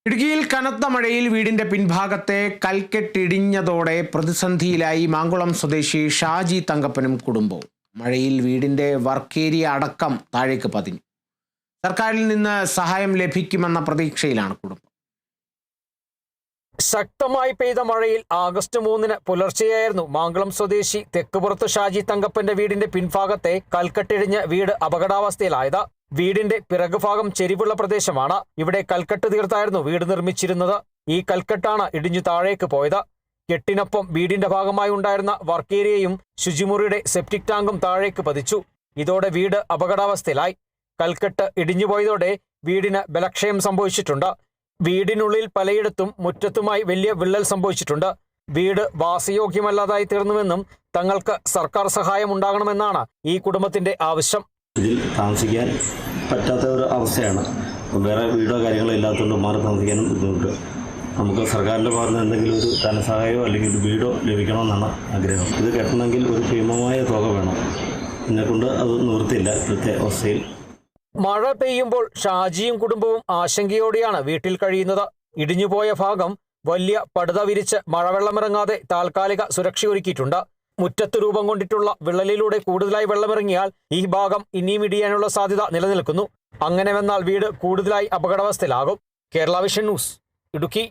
ഇടുക്കിയിൽ കനത്ത മഴയിൽ വീടിന്റെ പിൻഭാഗത്തെ കൽക്കെട്ടിടിഞ്ഞതോടെ പ്രതിസന്ധിയിലായി മാങ്കുളം സ്വദേശി ഷാജി തങ്കപ്പനും കുടുംബവും. മഴയിൽ വീടിന്റെ വർക്കേരിയ അടക്കം താഴേക്ക് പതിഞ്ഞു. സർക്കാരിൽ നിന്ന് സഹായം ലഭിക്കുമെന്ന പ്രതീക്ഷയിലാണ് കുടുംബം. ശക്തമായി പെയ്ത മഴയിൽ ആഗസ്റ്റ് 3 പുലർച്ചെയായിരുന്നു മാങ്കുളം സ്വദേശി തെക്കുപുറത്ത് ഷാജി തങ്കപ്പന്റെ വീടിന്റെ പിൻഭാഗത്തെ കൽക്കെട്ടിടിഞ്ഞ് വീട് അപകടാവസ്ഥയിലായത്. വീടിന്റെ പിറകുഭാഗം ചെരിവുള്ള പ്രദേശമാണ്. ഇവിടെ കൽക്കെട്ട് തീർത്തായിരുന്നു വീട് നിർമ്മിച്ചിരുന്നത്. ഈ കൽക്കെട്ടാണ് ഇടിഞ്ഞു താഴേക്ക് പോയത്. കെട്ടിനൊപ്പം വീടിന്റെ ഭാഗമായി ഉണ്ടായിരുന്ന വർക്കേരിയയും ശുചിമുറിയുടെ സെപ്റ്റിക് ടാങ്കും താഴേക്ക് പതിച്ചു. ഇതോടെ വീട് അപകടാവസ്ഥയിലായി. കൽക്കെട്ട് ഇടിഞ്ഞുപോയതോടെ വീടിന് ബലക്ഷയം സംഭവിച്ചിട്ടുണ്ട്. വീടിനുള്ളിൽ പലയിടത്തും മുറ്റത്തുമായി വലിയ വിള്ളൽ സംഭവിച്ചിട്ടുണ്ട്. വീട് വാസയോഗ്യമല്ലാതായി തീർന്നുവെന്നും തങ്ങൾക്ക് സർക്കാർ സഹായം ഉണ്ടാകണമെന്നാണ് ഈ കുടുംബത്തിന്റെ ആവശ്യം. ഇതിൽ താമസിക്കാൻ പറ്റാത്ത ഒരു അവസ്ഥയാണ്. വേറെ വീടോ കാര്യങ്ങളോ ഇല്ലാത്തതുകൊണ്ട് മാറി താമസിക്കാനും ബുദ്ധിമുട്ട്. നമുക്ക് സർക്കാരിൻ്റെ ഭാഗത്ത് നിന്ന് എന്തെങ്കിലും ഒരു ധനസഹായമോ അല്ലെങ്കിൽ ഒരു വീടോ ലഭിക്കണമെന്നാണ് ആഗ്രഹം. ഇത് കെട്ടണമെങ്കിൽ ഒരു ഭീമമായ തുക വേണം. എന്നെക്കൊണ്ട് അത് നിവൃത്തിയില്ല ഇപ്പോഴത്തെ അവസ്ഥയിൽ. മഴ പെയ്യുമ്പോൾ ഷാജിയും കുടുംബവും ആശങ്കയോടെയാണ് വീട്ടിൽ കഴിയുന്നത്. ഇടിഞ്ഞുപോയ ഭാഗം വലിയ പടുത വിരിച്ച് മഴവെള്ളമിറങ്ങാതെ താൽക്കാലിക സുരക്ഷയൊരുക്കിയിട്ടുണ്ട്. മുറ്റത്ത് രൂപം കൊണ്ടിട്ടുള്ള വിള്ളലിലൂടെ കൂടുതലായി വെള്ളമിറങ്ങിയാൽ ഈ ഭാഗം ഇനിയും ഇടിയാനുള്ള സാധ്യത നിലനിൽക്കുന്നു. അങ്ങനെ വന്നാൽ വീട് കൂടുതലായി അപകടാവസ്ഥയിലാകും. Kerala vision news, Idukki.